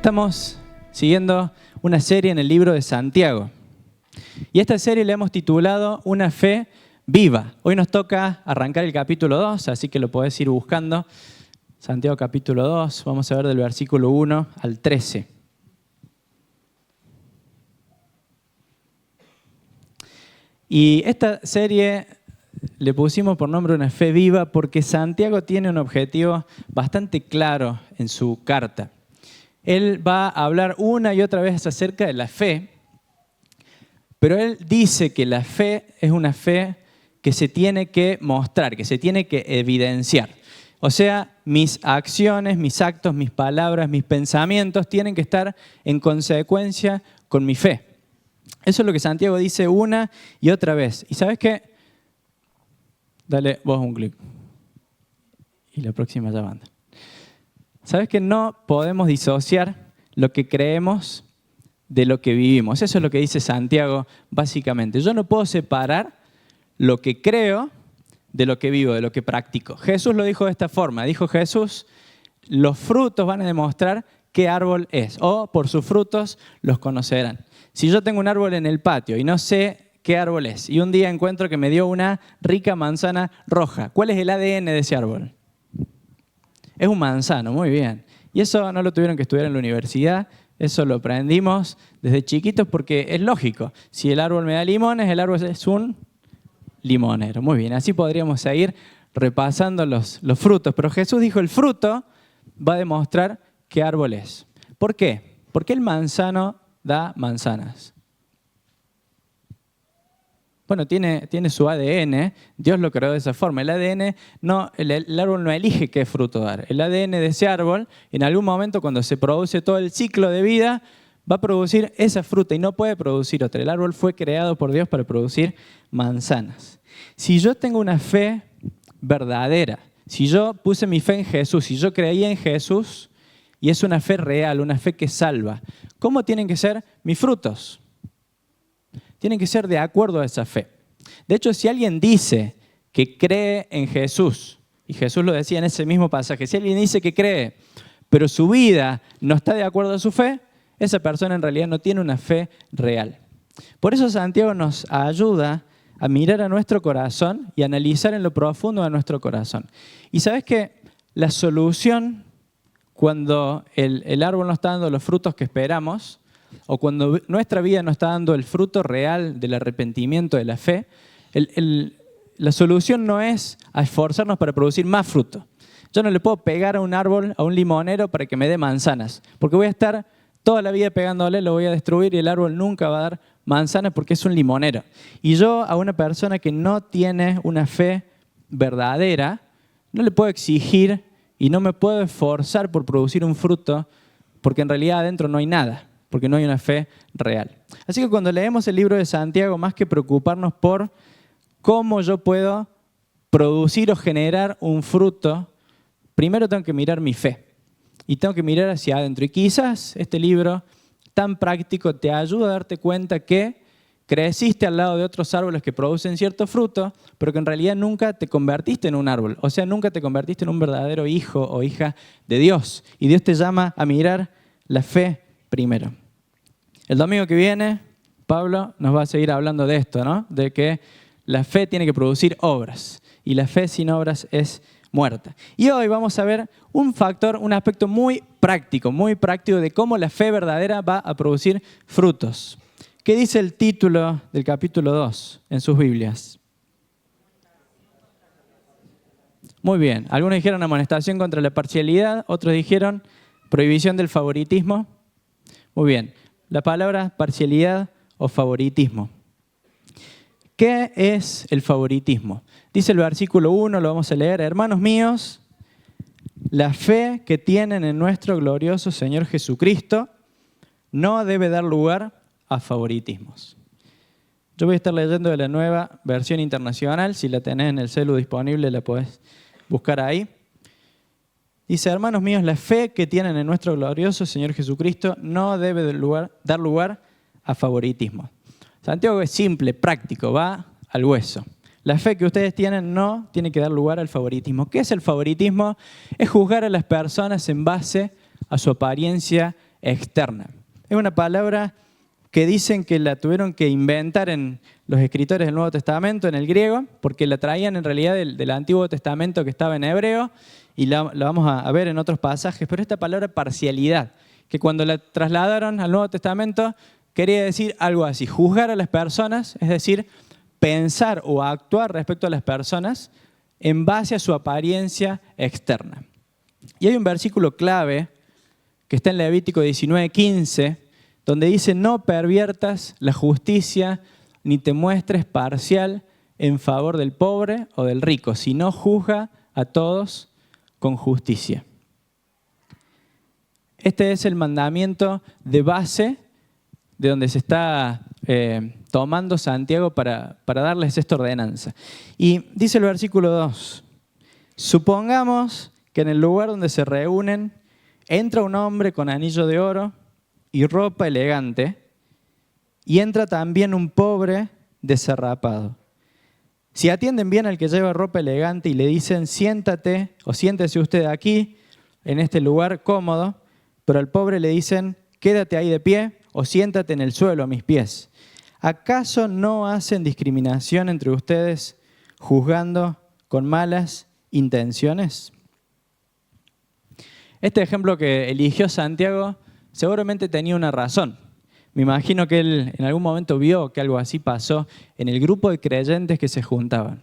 Estamos siguiendo una serie en el libro de Santiago. Y esta serie le hemos titulado Una fe viva. Hoy nos toca arrancar el capítulo 2, así que lo podés ir buscando. Santiago capítulo 2, vamos a ver del versículo 1 al 13. Y esta serie le pusimos por nombre Una fe viva porque Santiago tiene un objetivo bastante claro en su carta. Él va a hablar una y otra vez acerca de la fe, pero él dice que la fe es una fe que se tiene que mostrar, que se tiene que evidenciar. O sea, mis acciones, mis actos, mis palabras, mis pensamientos tienen que estar en consecuencia con mi fe. Eso es lo que Santiago dice una y otra vez. ¿Y sabes qué? Dale vos un clic. Y la próxima ya manda. ¿Sabes que no podemos disociar lo que creemos de lo que vivimos? Eso es lo que dice Santiago básicamente. Yo no puedo separar lo que creo de lo que vivo, de lo que practico. Jesús lo dijo de esta forma. Dijo Jesús, los frutos van a demostrar qué árbol es, o por sus frutos los conocerán. Si yo tengo un árbol en el patio y no sé qué árbol es, y un día encuentro que me dio una rica manzana roja, ¿cuál es el ADN de ese árbol? Es un manzano, muy bien. Y eso no lo tuvieron que estudiar en la universidad, eso lo aprendimos desde chiquitos porque es lógico. Si el árbol me da limones, el árbol es un limonero. Muy bien, así podríamos seguir repasando los frutos. Pero Jesús dijo, el fruto va a demostrar qué árbol es. ¿Por qué? Porque el manzano da manzanas. Bueno, tiene su ADN, Dios lo creó de esa forma. El ADN, el árbol no elige qué fruto dar. El ADN de ese árbol, en algún momento cuando se produce todo el ciclo de vida, va a producir esa fruta y no puede producir otra. El árbol fue creado por Dios para producir manzanas. Si yo tengo una fe verdadera, si yo puse mi fe en Jesús, si yo creía en Jesús, y es una fe real, una fe que salva, ¿cómo tienen que ser mis frutos? Tienen que ser de acuerdo a esa fe. De hecho, si alguien dice que cree en Jesús, y Jesús lo decía en ese mismo pasaje, si alguien dice que cree, pero su vida no está de acuerdo a su fe, esa persona en realidad no tiene una fe real. Por eso Santiago nos ayuda a mirar a nuestro corazón y analizar en lo profundo de nuestro corazón. Y sabes que la solución cuando el árbol no está dando los frutos que esperamos, o cuando nuestra vida no está dando el fruto real del arrepentimiento de la fe, la solución no es a esforzarnos para producir más fruto. Yo no le puedo pegar a un árbol, a un limonero, para que me dé manzanas, porque voy a estar toda la vida pegándole, lo voy a destruir y el árbol nunca va a dar manzanas porque es un limonero. Y yo a una persona que no tiene una fe verdadera, no le puedo exigir y no me puedo esforzar por producir un fruto, porque en realidad adentro no hay nada, porque no hay una fe real. Así que cuando leemos el libro de Santiago, más que preocuparnos por cómo yo puedo producir o generar un fruto, primero tengo que mirar mi fe y tengo que mirar hacia adentro. Y quizás este libro tan práctico te ayuda a darte cuenta que creciste al lado de otros árboles que producen cierto fruto, pero que en realidad nunca te convertiste en un árbol. O sea, nunca te convertiste en un verdadero hijo o hija de Dios. Y Dios te llama a mirar la fe primero. El domingo que viene, Pablo nos va a seguir hablando de esto, ¿no? De que la fe tiene que producir obras y la fe sin obras es muerta. Y hoy vamos a ver un factor, un aspecto muy práctico de cómo la fe verdadera va a producir frutos. ¿Qué dice el título del capítulo 2 en sus Biblias? Muy bien. Algunos dijeron amonestación contra la parcialidad, otros dijeron prohibición del favoritismo. Muy bien. La palabra parcialidad o favoritismo. ¿Qué es el favoritismo? Dice el versículo 1, lo vamos a leer. Hermanos míos, la fe que tienen en nuestro glorioso Señor Jesucristo no debe dar lugar a favoritismos. Yo voy a estar leyendo de la Nueva Versión Internacional. Si la tenés en el celu disponible, la podés buscar ahí. Dice, hermanos míos, la fe que tienen en nuestro glorioso Señor Jesucristo no debe dar lugar a favoritismo. Santiago es simple, práctico, va al hueso. La fe que ustedes tienen no tiene que dar lugar al favoritismo. ¿Qué es el favoritismo? Es juzgar a las personas en base a su apariencia externa. Es una palabra que dicen que la tuvieron que inventar en los escritores del Nuevo Testamento, en el griego, porque la traían en realidad del Antiguo Testamento que estaba en hebreo, y la vamos a ver en otros pasajes, pero esta palabra parcialidad, que cuando la trasladaron al Nuevo Testamento, quería decir algo así: juzgar a las personas, es decir, pensar o actuar respecto a las personas en base a su apariencia externa. Y hay un versículo clave que está en Levítico 19:15, donde dice: no perviertas la justicia ni te muestres parcial en favor del pobre o del rico, sino juzga a todos con justicia. Este es el mandamiento de base de donde se está tomando Santiago para darles esta ordenanza. Y dice el versículo 2, supongamos que en el lugar donde se reúnen entra un hombre con anillo de oro y ropa elegante, y entra también un pobre desarrapado. Si atienden bien al que lleva ropa elegante y le dicen siéntate o siéntese usted aquí, en este lugar cómodo, pero al pobre le dicen quédate ahí de pie o siéntate en el suelo a mis pies, ¿acaso no hacen discriminación entre ustedes juzgando con malas intenciones? Este ejemplo que eligió Santiago seguramente tenía una razón. Me imagino que él en algún momento vio que algo así pasó en el grupo de creyentes que se juntaban.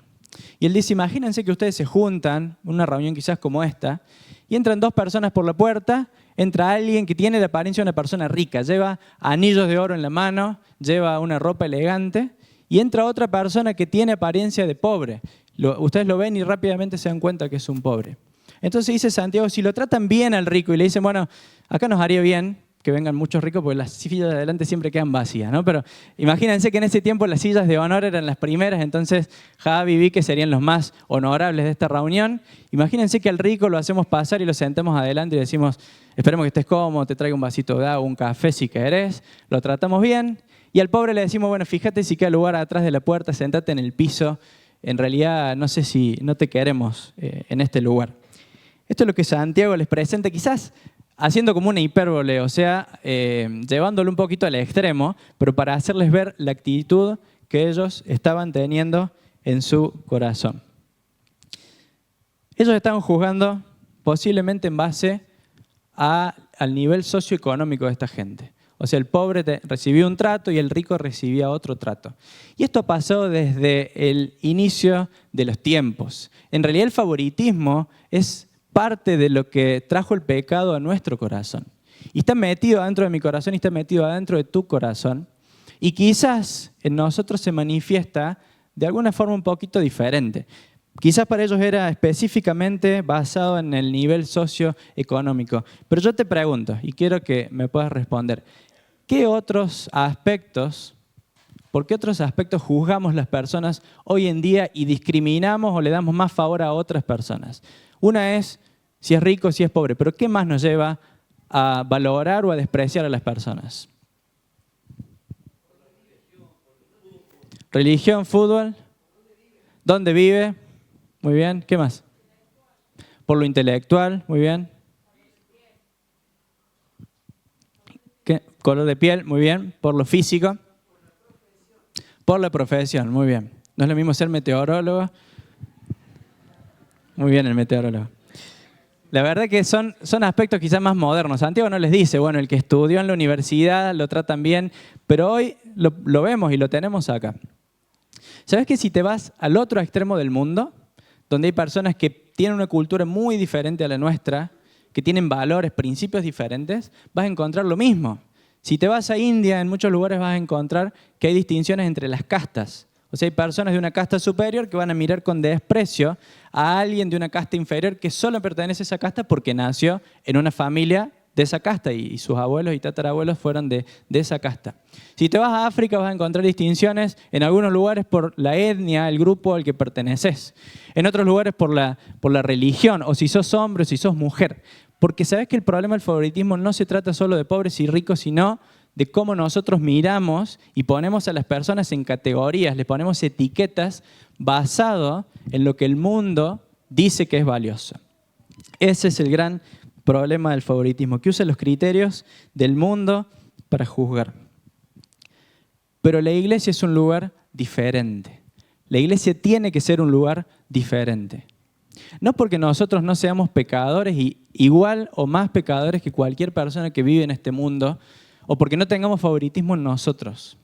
Y él dice, imagínense que ustedes se juntan, una reunión quizás como esta, y entran dos personas por la puerta, entra alguien que tiene la apariencia de una persona rica, lleva anillos de oro en la mano, lleva una ropa elegante, y entra otra persona que tiene apariencia de pobre. Ustedes lo ven y rápidamente se dan cuenta que es un pobre. Entonces dice Santiago, si lo tratan bien al rico y le dicen, bueno, acá nos haría bien que vengan muchos ricos porque las sillas de adelante siempre quedan vacías, ¿no? Pero imagínense que en ese tiempo las sillas de honor eran las primeras, entonces Javi y Vicky serían los más honorables de esta reunión. Imagínense que al rico lo hacemos pasar y lo sentamos adelante y decimos, esperemos que estés cómodo, te traigo un vasito de agua, un café si querés, lo tratamos bien. Y al pobre le decimos, bueno, fíjate si queda lugar atrás de la puerta, sentate en el piso, en realidad no sé si no te queremos en este lugar. Esto es lo que Santiago les presenta, quizás haciendo como una hipérbole, o sea, llevándolo un poquito al extremo, pero para hacerles ver la actitud que ellos estaban teniendo en su corazón. Ellos estaban juzgando posiblemente en base al nivel socioeconómico de esta gente. O sea, el pobre recibía un trato y el rico recibía otro trato. Y esto pasó desde el inicio de los tiempos. En realidad el favoritismo es parte de lo que trajo el pecado a nuestro corazón. Y está metido adentro de mi corazón y está metido adentro de tu corazón. Y quizás en nosotros se manifiesta de alguna forma un poquito diferente. Quizás para ellos era específicamente basado en el nivel socioeconómico. Pero yo te pregunto, y quiero que me puedas responder, ¿por qué otros aspectos juzgamos las personas hoy en día y discriminamos o le damos más favor a otras personas? Una es si es rico, si es pobre, pero ¿qué más nos lleva a valorar o a despreciar a las personas? Religión, fútbol, ¿dónde vive? Muy bien, ¿qué más? Por lo intelectual, muy bien. ¿Qué? Color de piel, muy bien. Por lo físico. Por la profesión, muy bien. No es lo mismo ser meteorólogo. Muy bien el meteorólogo. La verdad que son aspectos quizás más modernos. Santiago no les dice, bueno, el que estudió en la universidad lo tratan bien, pero hoy lo vemos y lo tenemos acá. ¿Sabes que si te vas al otro extremo del mundo, donde hay personas que tienen una cultura muy diferente a la nuestra, que tienen valores, principios diferentes, vas a encontrar lo mismo? Si te vas a India, en muchos lugares vas a encontrar que hay distinciones entre las castas. O sea, hay personas de una casta superior que van a mirar con desprecio a alguien de una casta inferior que solo pertenece a esa casta porque nació en una familia de esa casta y sus abuelos y tatarabuelos fueron de esa casta. Si te vas a África vas a encontrar distinciones en algunos lugares por la etnia, el grupo al que perteneces. En otros lugares por la religión, o si sos hombre o si sos mujer. Porque sabes que el problema del favoritismo no se trata solo de pobres y ricos, sino de cómo nosotros miramos y ponemos a las personas en categorías, les ponemos etiquetas basado en lo que el mundo dice que es valioso. Ese es el gran problema del favoritismo, que usa los criterios del mundo para juzgar. Pero la iglesia es un lugar diferente. La iglesia tiene que ser un lugar diferente. No porque nosotros no seamos pecadores y igual o más pecadores que cualquier persona que vive en este mundo, o porque no tengamos favoritismo en nosotros,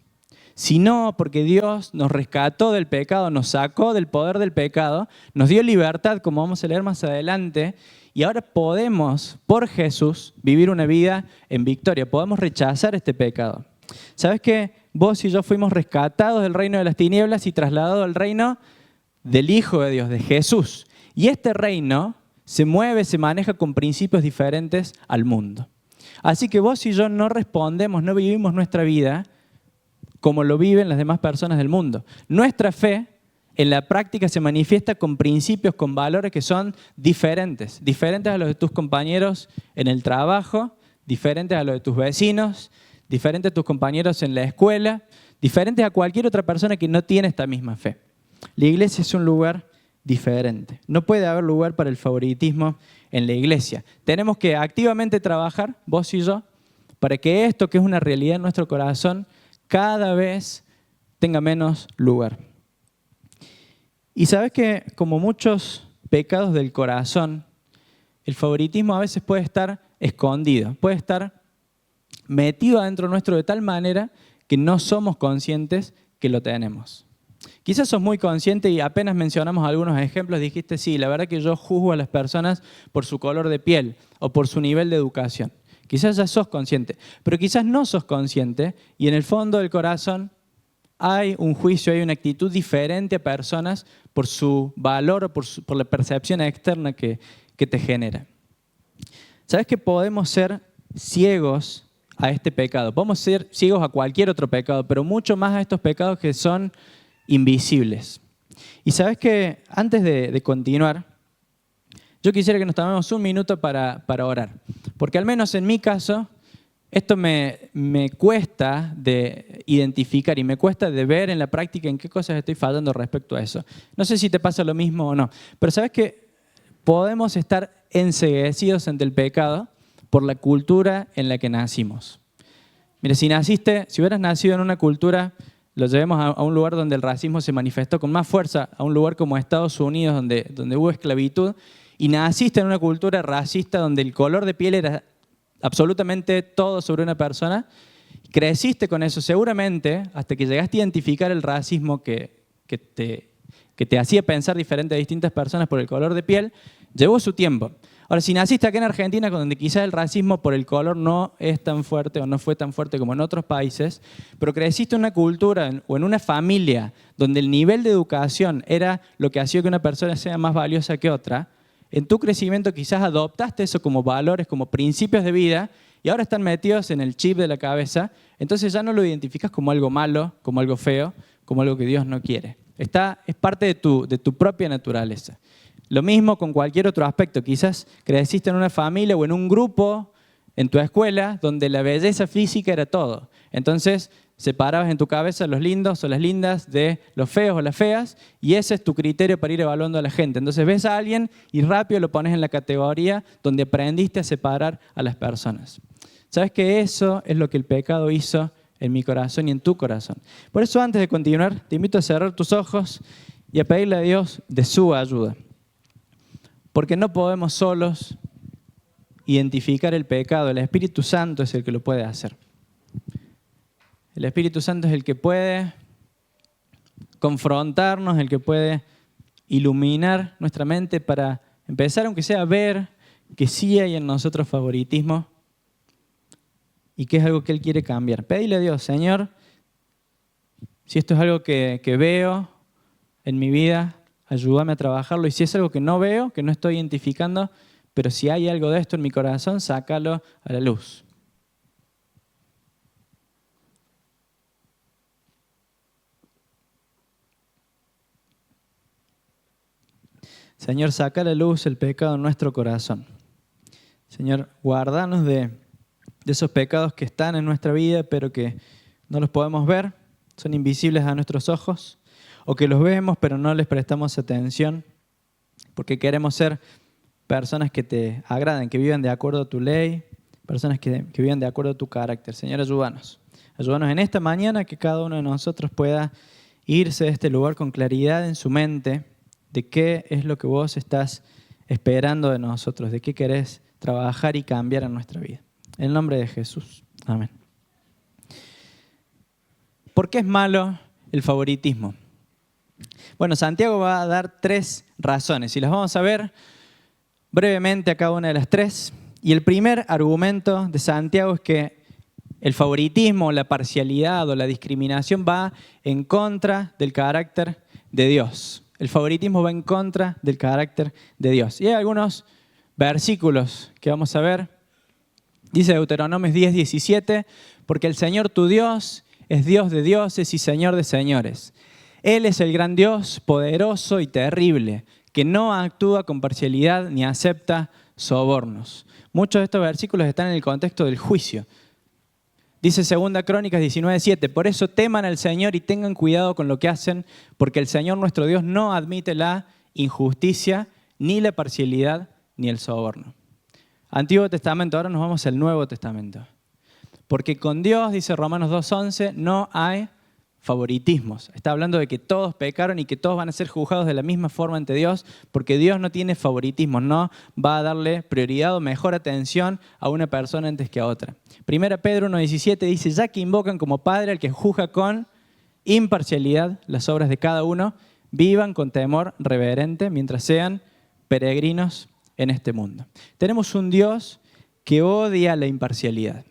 sino porque Dios nos rescató del pecado, nos sacó del poder del pecado, nos dio libertad, como vamos a leer más adelante, y ahora podemos, por Jesús, vivir una vida en victoria. Podemos rechazar este pecado. ¿Sabes qué? Vos y yo fuimos rescatados del reino de las tinieblas y trasladados al reino del Hijo de Dios, de Jesús. Y este reino se mueve, se maneja con principios diferentes al mundo. Así que vos y yo no respondemos, no vivimos nuestra vida como lo viven las demás personas del mundo. Nuestra fe en la práctica se manifiesta con principios, con valores que son diferentes. Diferentes a los de tus compañeros en el trabajo, diferentes a los de tus vecinos, diferentes a tus compañeros en la escuela, diferentes a cualquier otra persona que no tiene esta misma fe. La iglesia es un lugar diferente. No puede haber lugar para el favoritismo en la iglesia. Tenemos que activamente trabajar, vos y yo, para que esto, que es una realidad en nuestro corazón, cada vez tenga menos lugar. Y sabes que, como muchos pecados del corazón, el favoritismo a veces puede estar escondido, puede estar metido adentro nuestro de tal manera que no somos conscientes que lo tenemos. Quizás sos muy consciente y apenas mencionamos algunos ejemplos, dijiste, sí, la verdad que yo juzgo a las personas por su color de piel o por su nivel de educación. Quizás ya sos consciente, pero quizás no sos consciente y en el fondo del corazón hay un juicio, hay una actitud diferente a personas por su valor o por la percepción externa que te genera. ¿Sabes que podemos ser ciegos a este pecado? Podemos ser ciegos a cualquier otro pecado, pero mucho más a estos pecados que son invisibles. Y sabes que antes de continuar, yo quisiera que nos tomemos un minuto para orar. Porque al menos en mi caso, esto me cuesta de identificar y me cuesta de ver en la práctica en qué cosas estoy fallando respecto a eso. No sé si te pasa lo mismo o no, pero sabes que podemos estar enceguecidos ante el pecado por la cultura en la que nacimos. Mira, si hubieras nacido en una cultura, lo llevemos a un lugar donde el racismo se manifestó con más fuerza, a un lugar como Estados Unidos, donde hubo esclavitud, y naciste en una cultura racista donde el color de piel era absolutamente todo sobre una persona, creciste con eso seguramente hasta que llegaste a identificar el racismo que te hacía pensar diferente a distintas personas por el color de piel, llevó su tiempo. Ahora, si naciste acá en Argentina, donde quizás el racismo por el color no es tan fuerte o no fue tan fuerte como en otros países, pero creciste en una cultura o en una familia donde el nivel de educación era lo que hacía que una persona sea más valiosa que otra, en tu crecimiento quizás adoptaste eso como valores, como principios de vida, y ahora están metidos en el chip de la cabeza, entonces ya no lo identificas como algo malo, como algo feo, como algo que Dios no quiere. Es parte de tu propia naturaleza. Lo mismo con cualquier otro aspecto. Quizás creciste en una familia o en un grupo, en tu escuela, donde la belleza física era todo. Entonces, separabas en tu cabeza los lindos o las lindas de los feos o las feas, y ese es tu criterio para ir evaluando a la gente. Entonces ves a alguien y rápido lo pones en la categoría donde aprendiste a separar a las personas. ¿Sabes que eso es lo que el pecado hizo en mi corazón y en tu corazón? Por eso, antes de continuar, te invito a cerrar tus ojos y a pedirle a Dios de su ayuda. Porque no podemos solos identificar el pecado. El Espíritu Santo es el que lo puede hacer. El Espíritu Santo es el que puede confrontarnos, el que puede iluminar nuestra mente para empezar, aunque sea a ver que sí hay en nosotros favoritismo y que es algo que Él quiere cambiar. Pedile a Dios, Señor, si esto es algo que veo en mi vida, ayúdame a trabajarlo. Y si es algo que no veo, que no estoy identificando, pero si hay algo de esto en mi corazón, sácalo a la luz. Señor, saca a la luz el pecado en nuestro corazón. Señor, guárdanos de esos pecados que están en nuestra vida, pero que no los podemos ver, son invisibles a nuestros ojos, o que los vemos, pero no les prestamos atención, porque queremos ser personas que te agraden, que vivan de acuerdo a tu ley, personas que vivan de acuerdo a tu carácter. Señor, ayúdanos. Ayúdanos en esta mañana que cada uno de nosotros pueda irse de este lugar con claridad en su mente de qué es lo que vos estás esperando de nosotros, de qué querés trabajar y cambiar en nuestra vida. En el nombre de Jesús. Amén. ¿Por qué es malo el favoritismo? Bueno, Santiago va a dar 3 razones y las vamos a ver brevemente a cada una de las 3. Y el primer argumento de Santiago es que el favoritismo, la parcialidad o la discriminación va en contra del carácter de Dios. El favoritismo va en contra del carácter de Dios. Y hay algunos versículos que vamos a ver. Dice Deuteronomio 10:17, porque el Señor tu Dios es Dios de dioses y Señor de señores. Él es el gran Dios, poderoso y terrible, que no actúa con parcialidad ni acepta sobornos. Muchos de estos versículos están en el contexto del juicio. Dice 2 Crónicas 19:7, por eso teman al Señor y tengan cuidado con lo que hacen, porque el Señor nuestro Dios no admite la injusticia, ni la parcialidad, ni el soborno. Antiguo Testamento, ahora nos vamos al Nuevo Testamento. Porque con Dios, dice Romanos 2:11, no hay favoritismos. Está hablando de que todos pecaron y que todos van a ser juzgados de la misma forma ante Dios, porque Dios no tiene favoritismos, no va a darle prioridad o mejor atención a una persona antes que a otra. 1 Pedro 1:17 dice, ya que invocan como Padre al que juzga con imparcialidad las obras de cada uno, vivan con temor reverente mientras sean peregrinos en este mundo. Tenemos un Dios que odia la imparcialidad.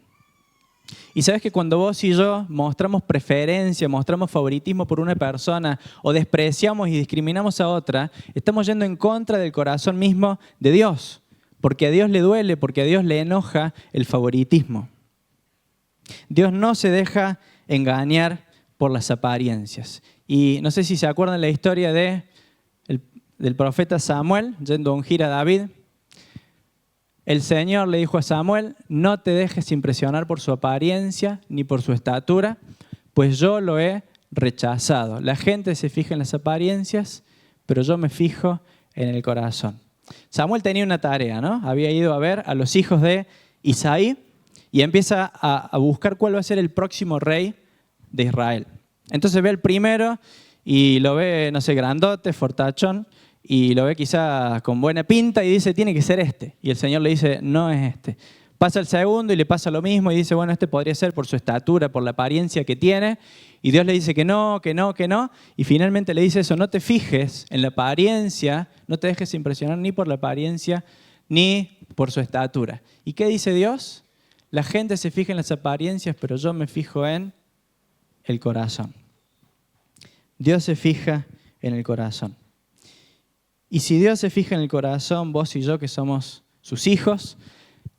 Y sabes que cuando vos y yo mostramos preferencia, mostramos favoritismo por una persona o despreciamos y discriminamos a otra, estamos yendo en contra del corazón mismo de Dios, porque a Dios le duele, porque a Dios le enoja el favoritismo. Dios no se deja engañar por las apariencias. Y no sé si se acuerdan la historia del profeta Samuel yendo a ungir a David. El Señor le dijo a Samuel, no te dejes impresionar por su apariencia ni por su estatura, pues yo lo he rechazado. La gente se fija en las apariencias, pero yo me fijo en el corazón. Samuel tenía una tarea, ¿no? Había ido a ver a los hijos de Isaí y empieza a buscar cuál va a ser el próximo rey de Israel. Entonces ve el primero y lo ve, no sé, grandote, fortachón, y lo ve quizá con buena pinta y dice, tiene que ser este. Y el Señor le dice, no es este. Pasa el segundo y le pasa lo mismo y dice, bueno, este podría ser por su estatura, por la apariencia que tiene. Y Dios le dice que no, que no, que no. Y finalmente le dice eso, no te fijes en la apariencia, no te dejes impresionar ni por la apariencia ni por su estatura. ¿Y qué dice Dios? La gente se fija en las apariencias, pero yo me fijo en el corazón. Dios se fija en el corazón. Y si Dios se fija en el corazón, vos y yo que somos sus hijos,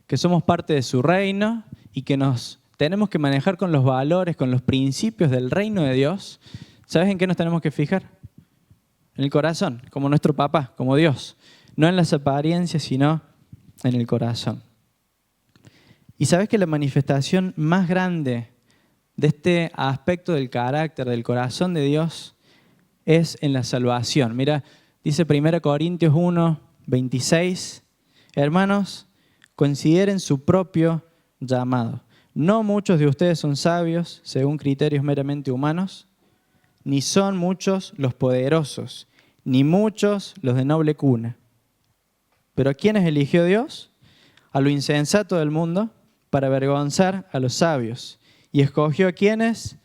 que somos parte de su reino y que nos tenemos que manejar con los valores, con los principios del reino de Dios, ¿sabes en qué nos tenemos que fijar? En el corazón, como nuestro papá, como Dios. No en las apariencias, sino en el corazón. Y sabes que la manifestación más grande de este aspecto del carácter, del corazón de Dios, es en la salvación. Mira, dice 1 Corintios 1:26, hermanos, consideren su propio llamado. No muchos de ustedes son sabios según criterios meramente humanos, ni son muchos los poderosos, ni muchos los de noble cuna. ¿Pero a quiénes eligió Dios? A lo insensato del mundo para avergonzar a los sabios. ¿Y escogió a quiénes?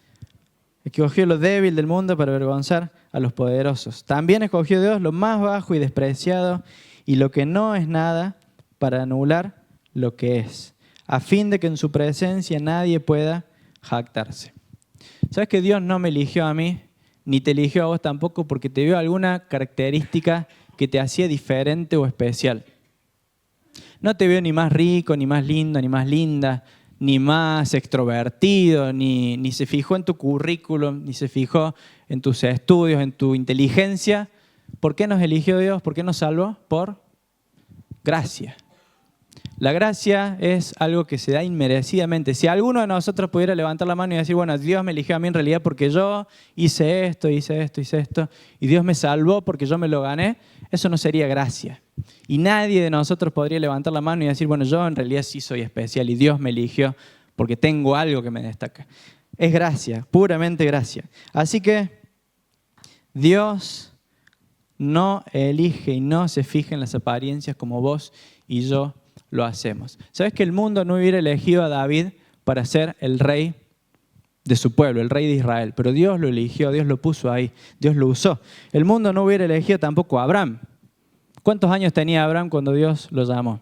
Escogió lo débil del mundo para avergonzar a los poderosos. También escogió Dios lo más bajo y despreciado y lo que no es nada para anular lo que es, a fin de que en su presencia nadie pueda jactarse. ¿Sabes que Dios no me eligió a mí, ni te eligió a vos tampoco porque te vio alguna característica que te hacía diferente o especial? No te vio ni más rico, ni más lindo, ni más linda, ni más extrovertido, ni se fijó en tu currículum, ni se fijó en tus estudios, en tu inteligencia. ¿Por qué nos eligió Dios? ¿Por qué nos salvó? Por gracia. La gracia es algo que se da inmerecidamente. Si alguno de nosotros pudiera levantar la mano y decir, bueno, Dios me eligió a mí en realidad porque yo hice esto, y Dios me salvó porque yo me lo gané, eso no sería gracia. Y nadie de nosotros podría levantar la mano y decir, bueno, yo en realidad sí soy especial y Dios me eligió porque tengo algo que me destaca. Es gracia, puramente gracia. Así que Dios no elige y no se fija en las apariencias como vos y yo lo hacemos. ¿Sabes que el mundo no hubiera elegido a David para ser el rey de su pueblo, el rey de Israel? Pero Dios lo eligió, Dios lo puso ahí, Dios lo usó. El mundo no hubiera elegido tampoco a Abraham. ¿Cuántos años tenía Abraham cuando Dios lo llamó?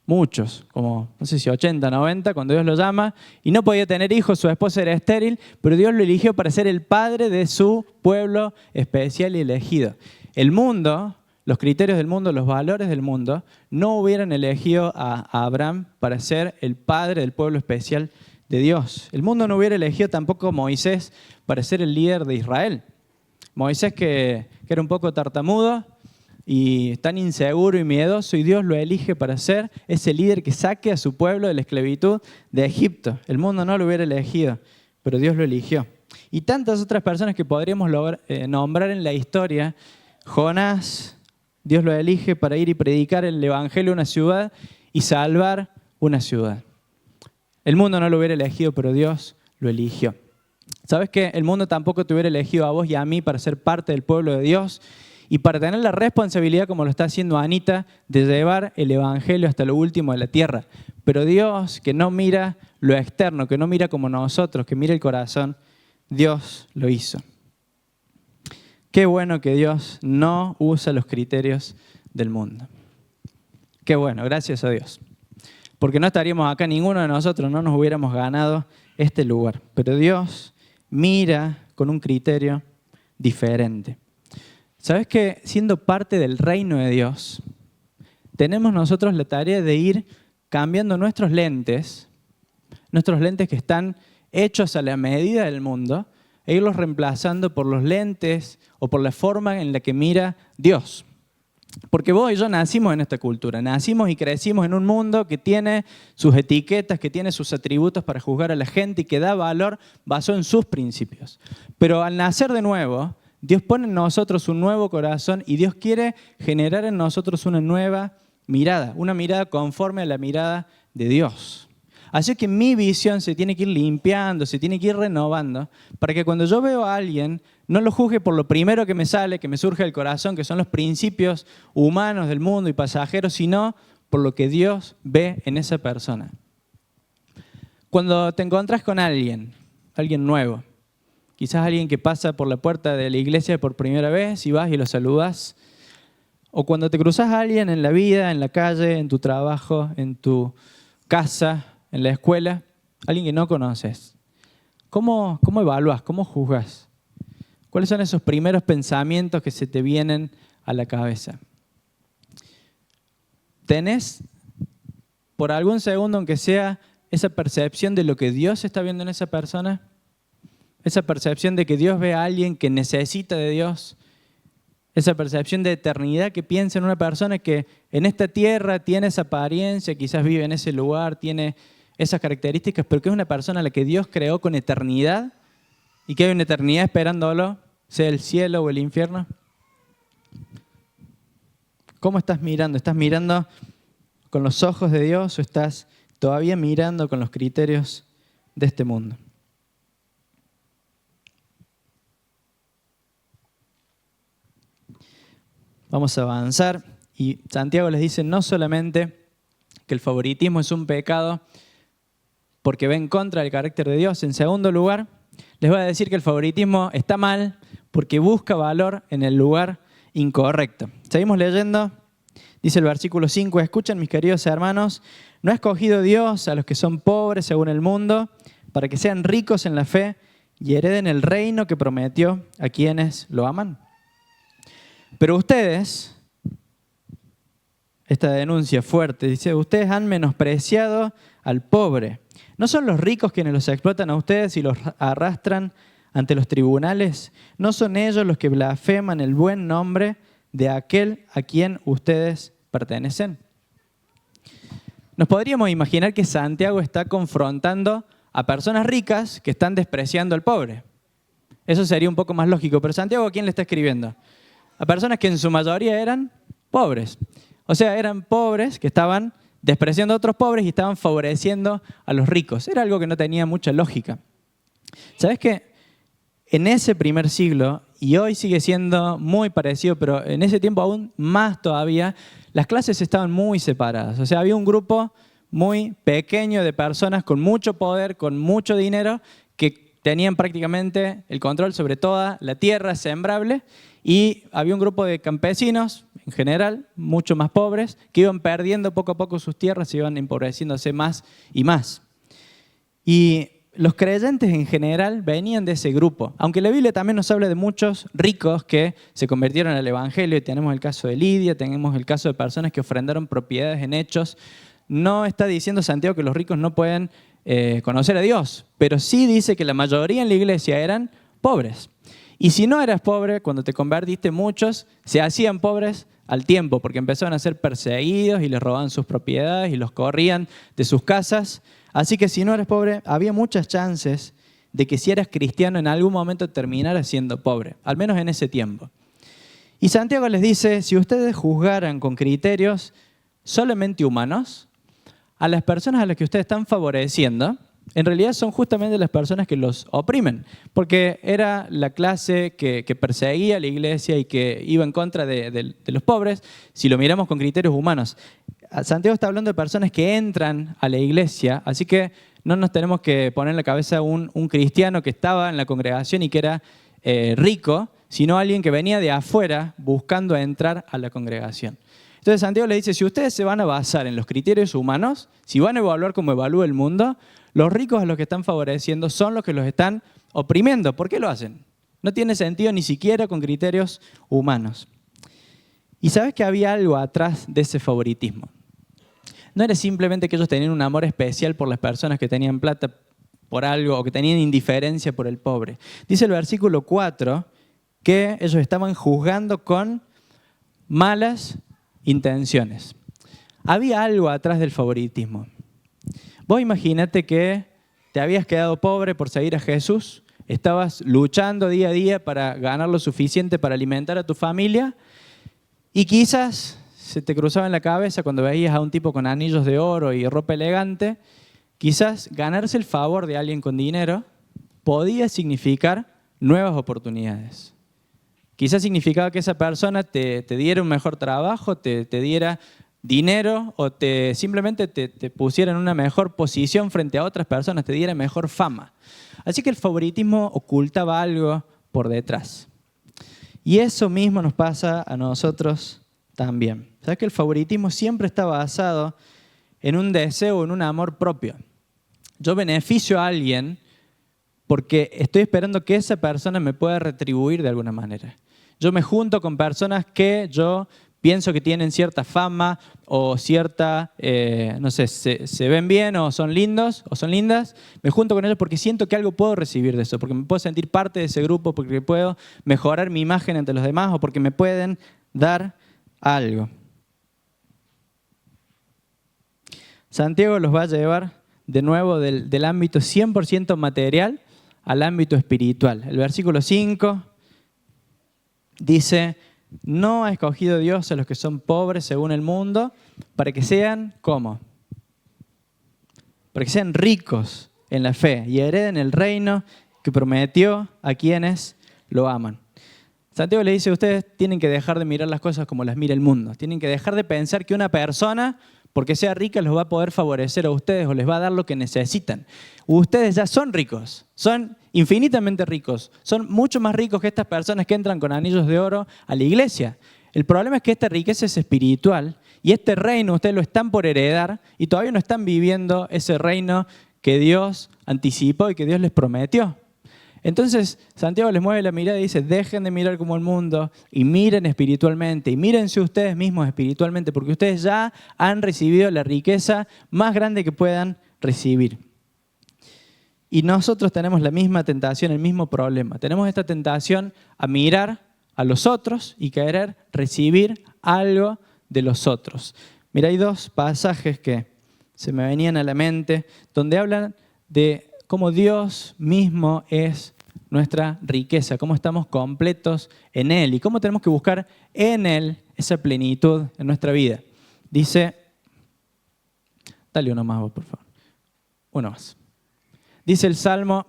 Muchos, como no sé si 80, 90, cuando Dios lo llama, y no podía tener hijos, su esposa era estéril, pero Dios lo eligió para ser el padre de su pueblo especial y elegido. El mundo, los criterios del mundo, los valores del mundo, no hubieran elegido a Abraham para ser el padre del pueblo especial de Dios. El mundo no hubiera elegido tampoco a Moisés para ser el líder de Israel. Moisés que era un poco tartamudo y tan inseguro y miedoso, y Dios lo elige para ser ese líder que saque a su pueblo de la esclavitud de Egipto. El mundo no lo hubiera elegido, pero Dios lo eligió. Y tantas otras personas que podríamos nombrar en la historia. Jonás, Dios lo elige para ir y predicar el evangelio a una ciudad y salvar una ciudad. El mundo no lo hubiera elegido, pero Dios lo eligió. ¿Sabes qué? El mundo tampoco te hubiera elegido a vos y a mí para ser parte del pueblo de Dios y para tener la responsabilidad, como lo está haciendo Anita, de llevar el evangelio hasta lo último de la tierra. Pero Dios, que no mira lo externo, que no mira como nosotros, que mira el corazón, Dios lo hizo. Qué bueno que Dios no usa los criterios del mundo. Qué bueno, gracias a Dios. Porque no estaríamos acá, ninguno de nosotros no nos hubiéramos ganado este lugar. Pero Dios mira con un criterio diferente. ¿Sabes que siendo parte del reino de Dios, tenemos nosotros la tarea de ir cambiando nuestros lentes que están hechos a la medida del mundo, e irlos reemplazando por los lentes o por la forma en la que mira Dios? Porque vos y yo nacimos en esta cultura, nacimos y crecimos en un mundo que tiene sus etiquetas, que tiene sus atributos para juzgar a la gente y que da valor basado en sus principios. Pero al nacer de nuevo, Dios pone en nosotros un nuevo corazón y Dios quiere generar en nosotros una nueva mirada, una mirada conforme a la mirada de Dios. Así que mi visión se tiene que ir limpiando, se tiene que ir renovando, para que cuando yo veo a alguien, no lo juzgue por lo primero que me sale, que me surge del corazón, que son los principios humanos del mundo y pasajeros, sino por lo que Dios ve en esa persona. Cuando te encontrás con alguien nuevo, quizás alguien que pasa por la puerta de la iglesia por primera vez y vas y lo saludas, o cuando te cruzas a alguien en la vida, en la calle, en tu trabajo, en tu casa, en la escuela, alguien que no conoces, ¿cómo evalúas? ¿Cómo juzgas? ¿Cuáles son esos primeros pensamientos que se te vienen a la cabeza? ¿Tenés por algún segundo, aunque sea, esa percepción de lo que Dios está viendo en esa persona? Esa percepción de que Dios ve a alguien que necesita de Dios. Esa percepción de eternidad que piensa en una persona que en esta tierra tiene esa apariencia, quizás vive en ese lugar, tiene esas características, pero que es una persona a la que Dios creó con eternidad y que hay una eternidad esperándolo, sea el cielo o el infierno. ¿Cómo estás mirando? ¿Estás mirando con los ojos de Dios o estás todavía mirando con los criterios de este mundo? Vamos a avanzar y Santiago les dice no solamente que el favoritismo es un pecado porque va en contra del carácter de Dios. En segundo lugar, les voy a decir que el favoritismo está mal porque busca valor en el lugar incorrecto. Seguimos leyendo, dice el versículo 5, escuchen mis queridos hermanos, ¿no ha escogido Dios a los que son pobres según el mundo para que sean ricos en la fe y hereden el reino que prometió a quienes lo aman? Pero ustedes, esta denuncia fuerte, dice, ustedes han menospreciado al pobre. ¿No son los ricos quienes los explotan a ustedes y los arrastran ante los tribunales? ¿No son ellos los que blasfeman el buen nombre de aquel a quien ustedes pertenecen? nos podríamos imaginar que Santiago está confrontando a personas ricas que están despreciando al pobre. Eso sería un poco más lógico, pero Santiago, ¿a quién le está escribiendo? A personas que en su mayoría eran pobres. O sea, eran pobres que estaban despreciando a otros pobres y estaban favoreciendo a los ricos. Era algo que no tenía mucha lógica. ¿Sabes qué? En ese primer siglo, y hoy sigue siendo muy parecido, pero en ese tiempo aún más todavía, las clases estaban muy separadas. O sea, había un grupo muy pequeño de personas con mucho poder, con mucho dinero, que tenían prácticamente el control sobre toda la tierra sembrable, y había un grupo de campesinos, en general, mucho más pobres, que iban perdiendo poco a poco sus tierras y iban empobreciéndose más y más. Y los creyentes en general venían de ese grupo. Aunque la Biblia también nos habla de muchos ricos que se convirtieron al Evangelio, y tenemos el caso de Lidia, tenemos el caso de personas que ofrendaron propiedades en Hechos. No está diciendo Santiago que los ricos no pueden conocer a Dios, pero sí dice que la mayoría en la iglesia eran pobres. Y si no eras pobre, cuando te convertiste, muchos se hacían pobres al tiempo, porque empezaban a ser perseguidos y les robaban sus propiedades y los corrían de sus casas. Así que si no eras pobre, había muchas chances de que si eras cristiano en algún momento terminaras siendo pobre, al menos en ese tiempo. Y Santiago les dice, si ustedes juzgaran con criterios solamente humanos, a las personas a las que ustedes están favoreciendo, en realidad son justamente las personas que los oprimen, porque era la clase que perseguía a la iglesia y que iba en contra de los pobres, si lo miramos con criterios humanos. Santiago está hablando de personas que entran a la iglesia, así que no nos tenemos que poner en la cabeza un cristiano que estaba en la congregación y que era rico, sino alguien que venía de afuera buscando entrar a la congregación. Entonces Santiago le dice, si ustedes se van a basar en los criterios humanos, si van a evaluar como evalúa el mundo, los ricos a los que están favoreciendo son los que los están oprimiendo. ¿Por qué lo hacen? No tiene sentido ni siquiera con criterios humanos. Y sabes que había algo atrás de ese favoritismo. No era simplemente que ellos tenían un amor especial por las personas que tenían plata por algo o que tenían indiferencia por el pobre. Dice el versículo 4 que ellos estaban juzgando con malas intenciones. Había algo atrás del favoritismo. Vos imagínate que te habías quedado pobre por seguir a Jesús, estabas luchando día a día para ganar lo suficiente para alimentar a tu familia y quizás se te cruzaba en la cabeza cuando veías a un tipo con anillos de oro y ropa elegante, quizás ganarse el favor de alguien con dinero podía significar nuevas oportunidades. Quizás significaba que esa persona te diera un mejor trabajo, te diera dinero o simplemente te pusiera en una mejor posición frente a otras personas, te diera mejor fama. Así que el favoritismo ocultaba algo por detrás. Y eso mismo nos pasa a nosotros también. ¿Sabes que el favoritismo siempre está basado en un deseo, en un amor propio? Yo beneficio a alguien porque estoy esperando que esa persona me pueda retribuir de alguna manera. Yo me junto con personas que yo pienso que tienen cierta fama o cierta, no sé, se ven bien o son lindos o son lindas. Me junto con ellos porque siento que algo puedo recibir de eso, porque me puedo sentir parte de ese grupo, porque puedo mejorar mi imagen ante los demás o porque me pueden dar algo. Santiago los va a llevar de nuevo del ámbito 100% material al ámbito espiritual. El versículo 5 dice, no ha escogido Dios a los que son pobres según el mundo, para que sean, ¿cómo? Para que sean ricos en la fe y hereden el reino que prometió a quienes lo aman. Santiago le dice, ustedes tienen que dejar de mirar las cosas como las mira el mundo. Tienen que dejar de pensar que una persona, porque sea rica, los va a poder favorecer a ustedes o les va a dar lo que necesitan. Ustedes ya son ricos, son infinitamente ricos. Son mucho más ricos que estas personas que entran con anillos de oro a la iglesia. El problema es que esta riqueza es espiritual y este reino ustedes lo están por heredar y todavía no están viviendo ese reino que Dios anticipó y que Dios les prometió. Entonces Santiago les mueve la mirada y dice, dejen de mirar como el mundo y miren espiritualmente y mírense ustedes mismos espiritualmente porque ustedes ya han recibido la riqueza más grande que puedan recibir. Y nosotros tenemos la misma tentación, el mismo problema. Tenemos esta tentación a mirar a los otros y querer recibir algo de los otros. Mira, hay dos pasajes que se me venían a la mente, donde hablan de cómo Dios mismo es nuestra riqueza, cómo estamos completos en Él y cómo tenemos que buscar en Él esa plenitud en nuestra vida. Dice, dale uno más vos, por favor. Uno más. Dice el Salmo,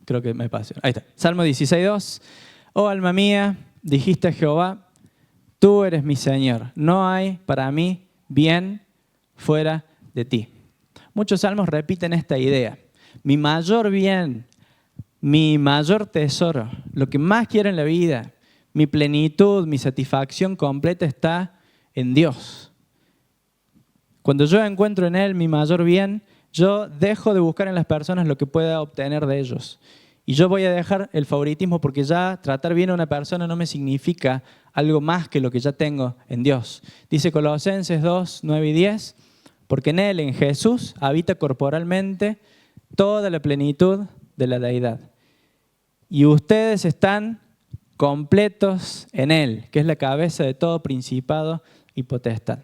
creo que me pasé. Ahí está. Salmo 16:2. Oh alma mía, dijiste a Jehová, tú eres mi Señor. No hay para mí bien fuera de ti. Muchos salmos repiten esta idea. Mi mayor bien, mi mayor tesoro, lo que más quiero en la vida, mi plenitud, mi satisfacción completa está en Dios. Cuando yo encuentro en Él mi mayor bien, yo dejo de buscar en las personas lo que pueda obtener de ellos. Y yo voy a dejar el favoritismo porque ya tratar bien a una persona no me significa algo más que lo que ya tengo en Dios. Dice Colosenses 2:9-10, porque en Él, en Jesús, habita corporalmente toda la plenitud de la deidad. Y ustedes están completos en Él, que es la cabeza de todo principado y potestad.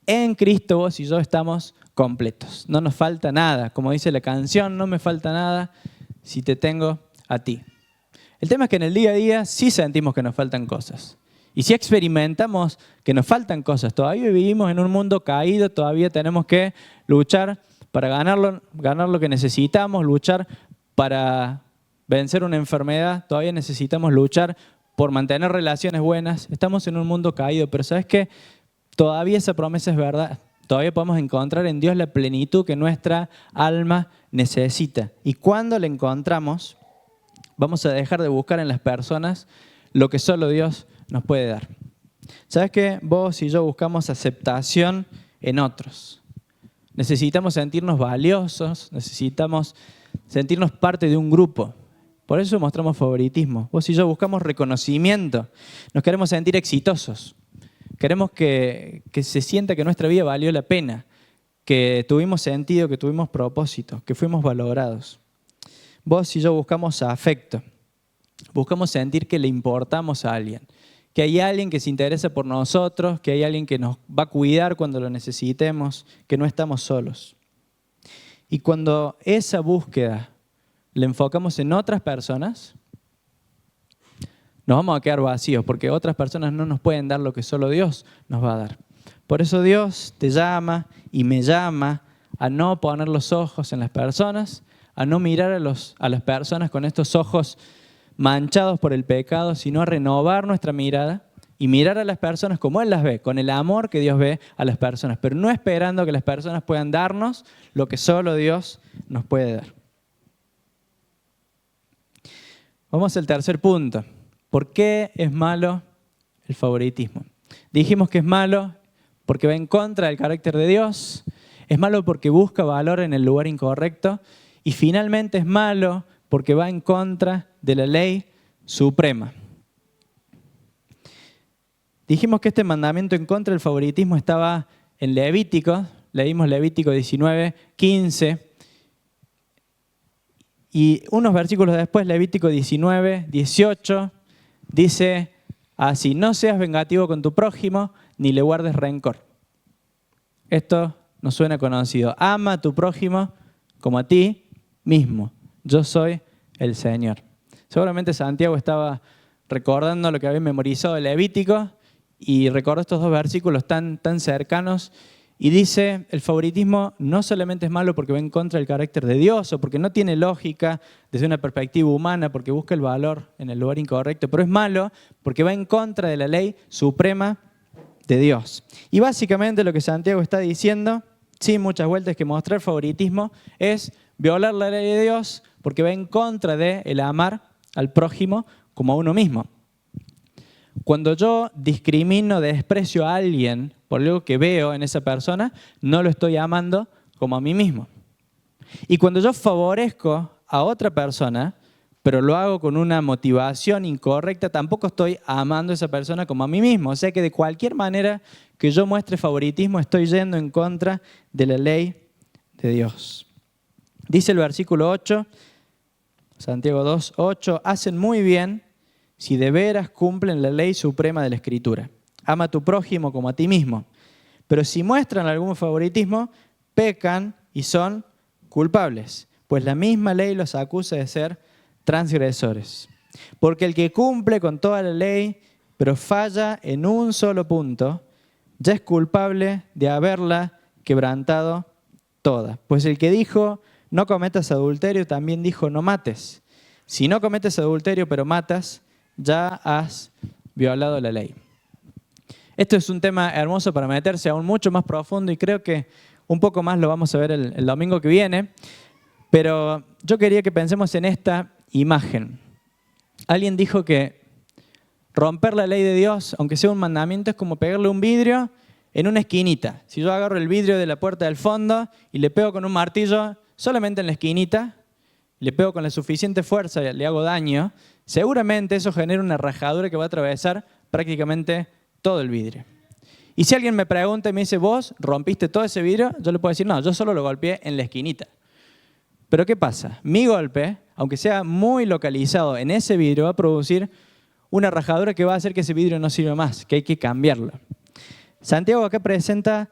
En Cristo vos y yo estamos completos. No nos falta nada. Como dice la canción, no me falta nada si te tengo a ti. El tema es que en el día a día sí sentimos que nos faltan cosas. Y sí experimentamos que nos faltan cosas. Todavía vivimos en un mundo caído, todavía tenemos que luchar para ganar lo que necesitamos, luchar para vencer una enfermedad, todavía necesitamos luchar por mantener relaciones buenas. Estamos en un mundo caído, pero ¿sabes qué? Todavía esa promesa es verdad. Todavía podemos encontrar en Dios la plenitud que nuestra alma necesita. Y cuando la encontramos, vamos a dejar de buscar en las personas lo que solo Dios nos puede dar. ¿Sabes qué? Vos y yo buscamos aceptación en otros. Necesitamos sentirnos valiosos, necesitamos sentirnos parte de un grupo. Por eso mostramos favoritismo. Vos y yo buscamos reconocimiento. Nos queremos sentir exitosos. Queremos que se sienta que nuestra vida valió la pena, que tuvimos sentido, que tuvimos propósito, que fuimos valorados. Vos y yo buscamos afecto. Buscamos sentir que le importamos a alguien, que hay alguien que se interesa por nosotros, que hay alguien que nos va a cuidar cuando lo necesitemos, que no estamos solos. Y cuando esa búsqueda la enfocamos en otras personas, nos vamos a quedar vacíos porque otras personas no nos pueden dar lo que solo Dios nos va a dar. Por eso Dios te llama y me llama a no poner los ojos en las personas, a no mirar a las personas con estos ojos manchados por el pecado, sino a renovar nuestra mirada y mirar a las personas como Él las ve, con el amor que Dios ve a las personas, pero no esperando que las personas puedan darnos lo que solo Dios nos puede dar. Vamos al tercer punto. ¿Por qué es malo el favoritismo? Dijimos que es malo porque va en contra del carácter de Dios, es malo porque busca valor en el lugar incorrecto y finalmente es malo porque va en contra de la ley suprema. Dijimos que este mandamiento en contra del favoritismo estaba en Levítico, leímos Levítico 19:15, y unos versículos después, Levítico 19:18, dice así: no seas vengativo con tu prójimo, ni le guardes rencor. Esto nos suena conocido. Ama a tu prójimo como a ti mismo. Yo soy el Señor. Seguramente Santiago estaba recordando lo que había memorizado de Levítico y recordó estos dos versículos tan cercanos y dice, el favoritismo no solamente es malo porque va en contra del carácter de Dios o porque no tiene lógica desde una perspectiva humana, porque busca el valor en el lugar incorrecto, pero es malo porque va en contra de la ley suprema de Dios. Y básicamente lo que Santiago está diciendo, sin muchas vueltas, que mostrar favoritismo es violar la ley de Dios porque va en contra de el amar al prójimo como a uno mismo. Cuando yo discrimino, desprecio a alguien por algo que veo en esa persona, no lo estoy amando como a mí mismo. Y cuando yo favorezco a otra persona, pero lo hago con una motivación incorrecta, tampoco estoy amando a esa persona como a mí mismo. O sea que de cualquier manera que yo muestre favoritismo, estoy yendo en contra de la ley de Dios. Dice el versículo 8, Santiago 2:8, hacen muy bien si de veras cumplen la ley suprema de la Escritura. Ama a tu prójimo como a ti mismo. pero si muestran algún favoritismo, pecan y son culpables, pues la misma ley los acusa de ser transgresores. Porque el que cumple con toda la ley, pero falla en un solo punto, ya es culpable de haberla quebrantado toda. Pues el que dijo, no cometas adulterio, también dijo, no mates. Si no cometes adulterio, pero matas, ya has violado la ley. Esto es un tema hermoso para meterse aún mucho más profundo y creo que un poco más lo vamos a ver el domingo que viene. Pero yo quería que pensemos en esta imagen. Alguien dijo que romper la ley de Dios, aunque sea un mandamiento, es como pegarle un vidrio en una esquinita. Si yo agarro el vidrio de la puerta del fondo y le pego con un martillo solamente en la esquinita, le pego con la suficiente fuerza y le hago daño, seguramente eso genera una rajadura que va a atravesar prácticamente todo el vidrio. Y si alguien me pregunta y me dice, ¿vos rompiste todo ese vidrio? Yo le puedo decir, no, yo solo lo golpeé en la esquinita. Pero ¿qué pasa? Mi golpe, aunque sea muy localizado en ese vidrio, va a producir una rajadura que va a hacer que ese vidrio no sirva más, que hay que cambiarlo. Santiago acá presenta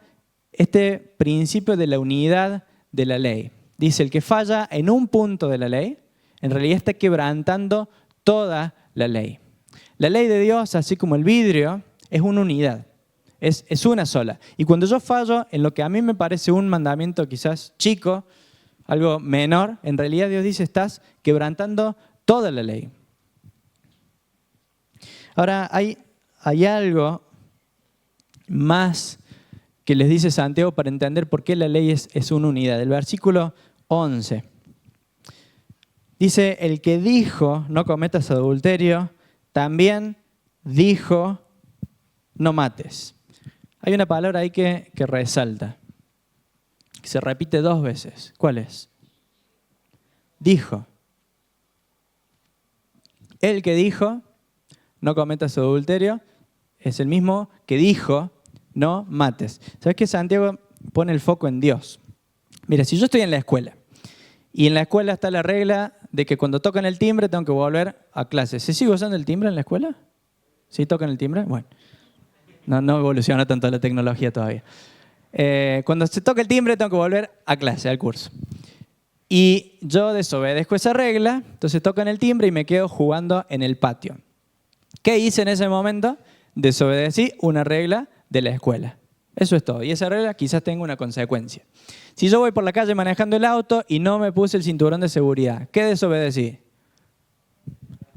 este principio de la unidad de la ley. Dice, el que falla en un punto de la ley, en realidad está quebrantando toda la ley. La ley de Dios, así como el vidrio, es una unidad, es una sola. Y cuando yo fallo en lo que a mí me parece un mandamiento quizás chico, algo menor, en realidad Dios dice, estás quebrantando toda la ley. Ahora, hay algo más que les dice Santiago para entender por qué la ley es una unidad. El versículo 11 dice, el que dijo, no cometas adulterio, también dijo, no mates. Hay una palabra ahí que resalta, que se repite 2 veces. ¿Cuál es? Dijo. El que dijo, no cometas adulterio, es el mismo que dijo, no mates. ¿Sabes qué? Santiago pone el foco en Dios. Mira, si yo estoy en la escuela, y en la escuela está la regla de que cuando tocan el timbre tengo que volver a clase. ¿Se sigue usando el timbre en la escuela? ¿Sí tocan el timbre? Bueno, no evoluciona tanto la tecnología todavía. Cuando se toca el timbre tengo que volver a clase, al curso. Y yo desobedezco esa regla, entonces tocan el timbre y me quedo jugando en el patio. ¿Qué hice en ese momento? Desobedecí una regla de la escuela. Eso es todo. Y esa regla quizás tenga una consecuencia. Si yo voy por la calle manejando el auto y no me puse el cinturón de seguridad, ¿qué desobedecí?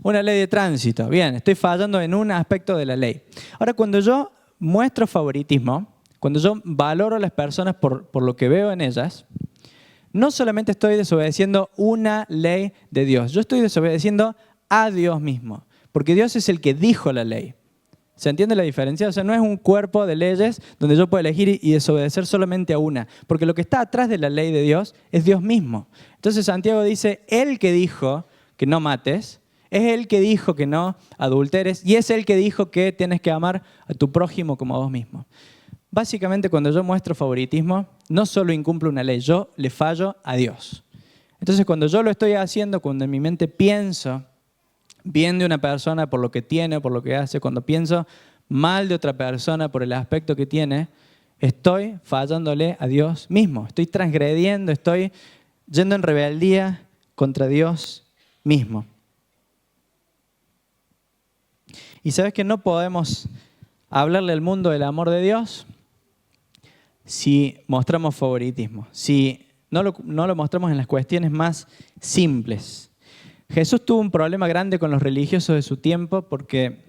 Una ley de tránsito. Bien, estoy fallando en un aspecto de la ley. Ahora, cuando yo muestro favoritismo, cuando yo valoro a las personas por lo que veo en ellas, no solamente estoy desobedeciendo una ley de Dios, yo estoy desobedeciendo a Dios mismo, porque Dios es el que dijo la ley. ¿Se entiende la diferencia? O sea, no es un cuerpo de leyes donde yo puedo elegir y desobedecer solamente a una, porque lo que está atrás de la ley de Dios es Dios mismo. Entonces Santiago dice, el que dijo que no mates, es el que dijo que no adulteres y es el que dijo que tienes que amar a tu prójimo como a vos mismo. Básicamente, cuando yo muestro favoritismo, no solo incumplo una ley, yo le fallo a Dios. Entonces, cuando yo lo estoy haciendo, cuando en mi mente pienso bien de una persona por lo que tiene, por lo que hace, cuando pienso mal de otra persona por el aspecto que tiene, estoy fallándole a Dios mismo. Estoy transgrediendo, estoy yendo en rebeldía contra Dios mismo. Y sabes que no podemos hablarle al mundo del amor de Dios si mostramos favoritismo, si no lo mostramos en las cuestiones más simples. Jesús tuvo un problema grande con los religiosos de su tiempo porque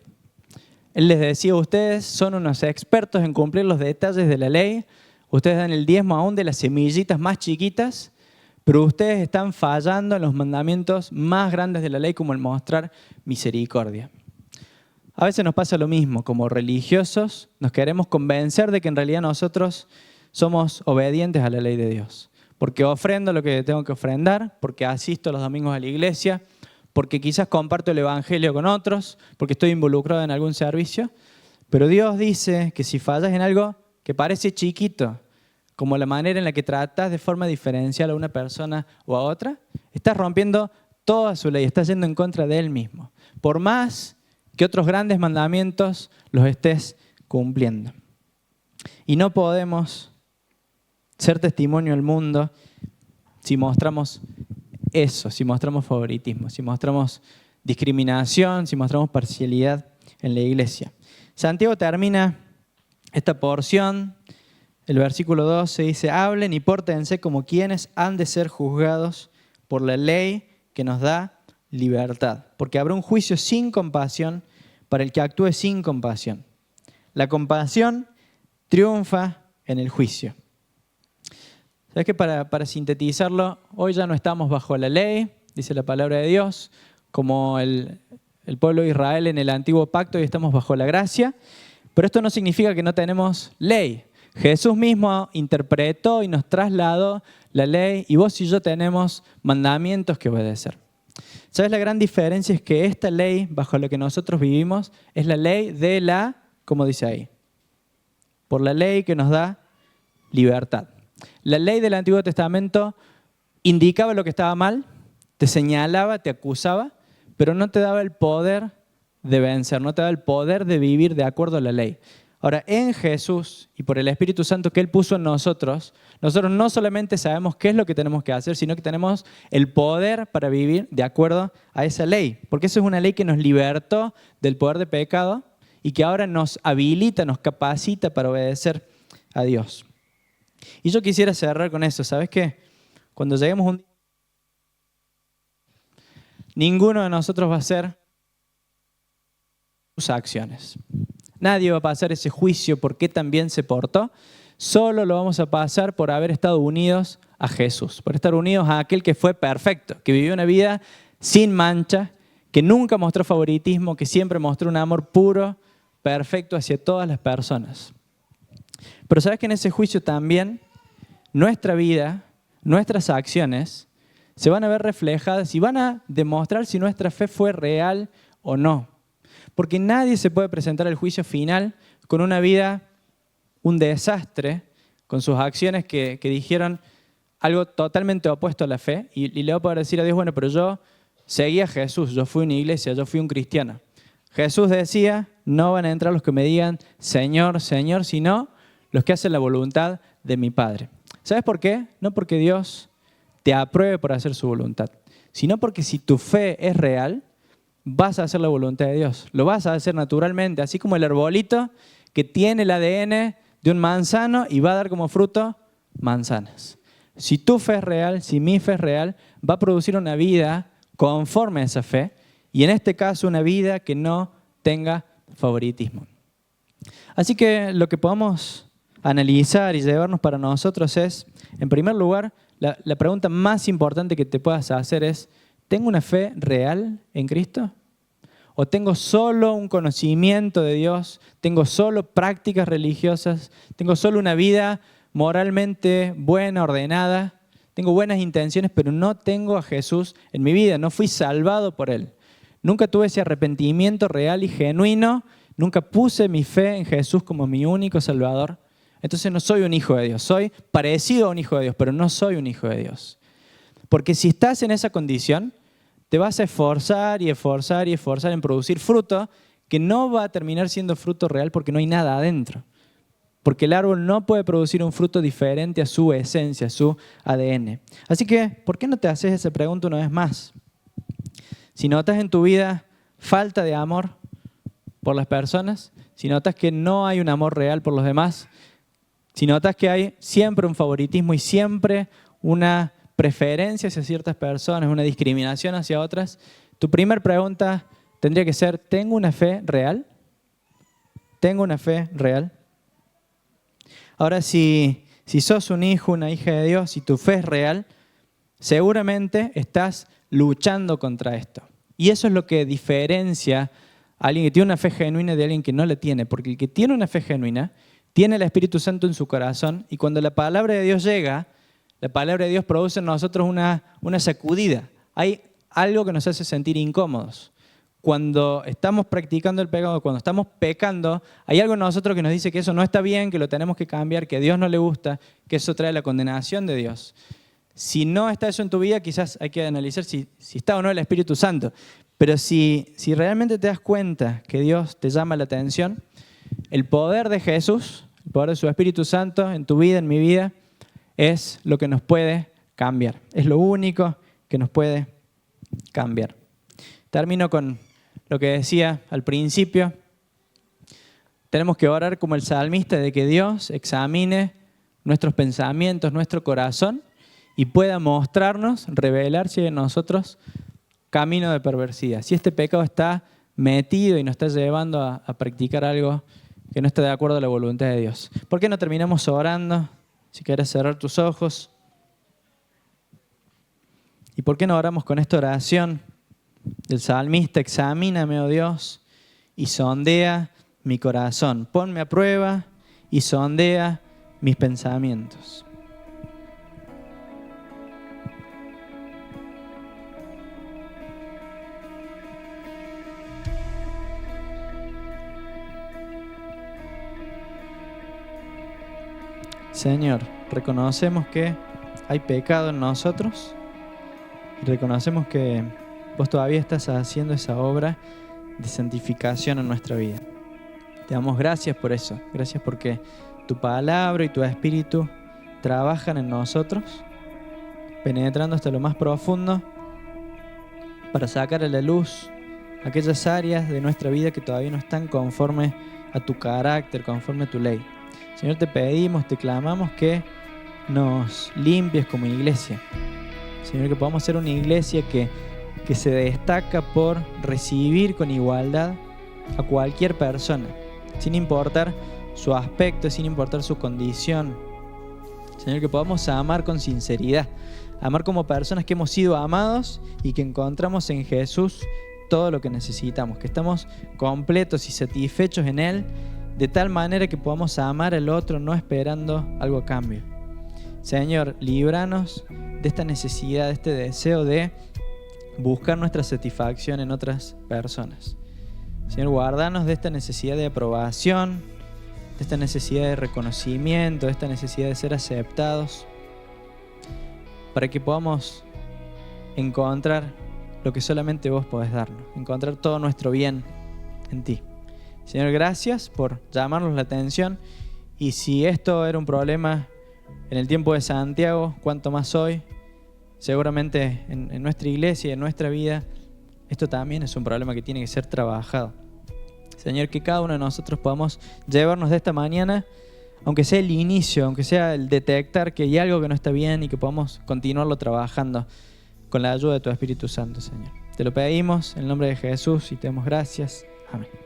Él les decía, ustedes son unos expertos en cumplir los detalles de la ley, ustedes dan el diezmo aún de las semillitas más chiquitas, pero ustedes están fallando en los mandamientos más grandes de la ley como el mostrar misericordia. A veces nos pasa lo mismo, como religiosos nos queremos convencer de que en realidad nosotros somos obedientes a la ley de Dios. Porque ofrendo lo que tengo que ofrendar, porque asisto los domingos a la iglesia, porque quizás comparto el evangelio con otros, porque estoy involucrado en algún servicio. Pero Dios dice que si fallas en algo que parece chiquito, como la manera en la que tratas de forma diferencial a una persona o a otra, estás rompiendo toda su ley, estás yendo en contra de Él mismo. Por más que otros grandes mandamientos los estés cumpliendo. Y no podemos ser testimonio al mundo si mostramos eso, si mostramos favoritismo, si mostramos discriminación, si mostramos parcialidad en la iglesia. Santiago termina esta porción, el versículo 12 dice: hablen y pórtense como quienes han de ser juzgados por la ley que nos da libertad, porque habrá un juicio sin compasión para el que actúe sin compasión. La compasión triunfa en el juicio. ¿Sabes qué? Para sintetizarlo, hoy ya no estamos bajo la ley, dice la palabra de Dios, como el pueblo de Israel en el antiguo pacto, y estamos bajo la gracia, pero esto no significa que no tenemos ley. Jesús mismo interpretó y nos trasladó la ley, y vos y yo tenemos mandamientos que obedecer. ¿Sabes? La gran diferencia es que esta ley, bajo la que nosotros vivimos, es la ley de la, como dice ahí, por la ley que nos da libertad. La ley del Antiguo Testamento indicaba lo que estaba mal, te señalaba, te acusaba, pero no te daba el poder de vencer, no te daba el poder de vivir de acuerdo a la ley. Ahora, en Jesús y por el Espíritu Santo que Él puso en nosotros no solamente sabemos qué es lo que tenemos que hacer, sino que tenemos el poder para vivir de acuerdo a esa ley. Porque eso es una ley que nos libertó del poder de pecado y que ahora nos habilita, nos capacita para obedecer a Dios. Y yo quisiera cerrar con eso. ¿Sabes qué? Cuando lleguemos un día, ninguno de nosotros va a hacer sus acciones. Nadie va a pasar ese juicio por qué tan bien se portó. Solo lo vamos a pasar por haber estado unidos a Jesús, por estar unidos a aquel que fue perfecto, que vivió una vida sin mancha, que nunca mostró favoritismo, que siempre mostró un amor puro, perfecto hacia todas las personas. Pero sabes que en ese juicio también nuestra vida, nuestras acciones se van a ver reflejadas y van a demostrar si nuestra fe fue real o no. Porque nadie se puede presentar al juicio final con una vida, un desastre, con sus acciones que dijeron algo totalmente opuesto a la fe. Y le va a poder decir a Dios, bueno, pero yo seguí a Jesús, yo fui una iglesia, yo fui un cristiano. Jesús decía, no van a entrar los que me digan Señor, Señor, sino los que hacen la voluntad de mi Padre. ¿Sabes por qué? No porque Dios te apruebe por hacer su voluntad, sino porque si tu fe es real, vas a hacer la voluntad de Dios. Lo vas a hacer naturalmente, así como el arbolito que tiene el ADN de un manzano y va a dar como fruto manzanas. Si tu fe es real, si mi fe es real, va a producir una vida conforme a esa fe y en este caso una vida que no tenga favoritismo. Así que lo que podemos analizar y llevarnos para nosotros es, en primer lugar, la pregunta más importante que te puedas hacer es, ¿tengo una fe real en Cristo? ¿O tengo solo un conocimiento de Dios? ¿Tengo solo prácticas religiosas? ¿Tengo solo una vida moralmente buena, ordenada? Tengo buenas intenciones, pero no tengo a Jesús en mi vida. No fui salvado por Él. Nunca tuve ese arrepentimiento real y genuino. Nunca puse mi fe en Jesús como mi único Salvador. Entonces no soy un hijo de Dios. Soy parecido a un hijo de Dios, pero no soy un hijo de Dios. Porque si estás en esa condición, te vas a esforzar y esforzar y esforzar en producir fruto que no va a terminar siendo fruto real porque no hay nada adentro. Porque el árbol no puede producir un fruto diferente a su esencia, a su ADN. Así que, ¿por qué no te haces esa pregunta una vez más? Si notas en tu vida falta de amor por las personas, si notas que no hay un amor real por los demás, si notas que hay siempre un favoritismo y siempre una preferencia hacia ciertas personas, una discriminación hacia otras, tu primera pregunta tendría que ser, ¿tengo una fe real? ¿Tengo una fe real? Ahora, si sos un hijo, una hija de Dios y tu fe es real, seguramente estás luchando contra esto. Y eso es lo que diferencia a alguien que tiene una fe genuina de alguien que no la tiene. Porque el que tiene una fe genuina tiene el Espíritu Santo en su corazón y cuando la palabra de Dios llega, la palabra de Dios produce en nosotros una sacudida. Hay algo que nos hace sentir incómodos. Cuando estamos practicando el pecado, cuando estamos pecando, hay algo en nosotros que nos dice que eso no está bien, que lo tenemos que cambiar, que a Dios no le gusta, que eso trae la condenación de Dios. Si no está eso en tu vida, quizás hay que analizar si está o no el Espíritu Santo. Pero si realmente te das cuenta que Dios te llama la atención, el poder de Jesús, El poder de su Espíritu Santo en tu vida, en mi vida, es lo que nos puede cambiar. Es lo único que nos puede cambiar. Termino con lo que decía al principio. Tenemos que orar como el salmista de que Dios examine nuestros pensamientos, nuestro corazón y pueda mostrarnos, revelarse en nosotros camino de perversidad. Si este pecado está metido y nos está llevando a practicar algo que no está de acuerdo a la voluntad de Dios. ¿Por qué no terminamos orando? Si quieres cerrar tus ojos. ¿Y por qué no oramos con esta oración del salmista? Examíname, oh Dios, y sondea mi corazón. Ponme a prueba y sondea mis pensamientos. Señor, reconocemos que hay pecado en nosotros y reconocemos que vos todavía estás haciendo esa obra de santificación en nuestra vida. Te damos gracias por eso. Gracias porque tu palabra y tu espíritu trabajan en nosotros, penetrando hasta lo más profundo para sacar a la luz aquellas áreas de nuestra vida que todavía no están conforme a tu carácter, conforme a tu ley. Señor, te pedimos, te clamamos que nos limpies como iglesia. Señor, que podamos ser una iglesia que se destaca por recibir con igualdad a cualquier persona, sin importar su aspecto, sin importar su condición. Señor, que podamos amar con sinceridad, amar como personas que hemos sido amados y que encontramos en Jesús todo lo que necesitamos, que estamos completos y satisfechos en Él, de tal manera que podamos amar al otro no esperando algo a cambio. Señor, líbranos de esta necesidad, de este deseo de buscar nuestra satisfacción en otras personas. Señor, guárdanos de esta necesidad de aprobación, de esta necesidad de reconocimiento, de esta necesidad de ser aceptados, para que podamos encontrar lo que solamente vos podés darnos, encontrar todo nuestro bien en ti. Señor, gracias por llamarnos la atención, y si esto era un problema en el tiempo de Santiago, cuánto más hoy, seguramente en nuestra iglesia y en nuestra vida, esto también es un problema que tiene que ser trabajado. Señor, que cada uno de nosotros podamos llevarnos de esta mañana, aunque sea el inicio, aunque sea el detectar que hay algo que no está bien y que podamos continuarlo trabajando con la ayuda de tu Espíritu Santo, Señor. Te lo pedimos en el nombre de Jesús y te damos gracias. Amén.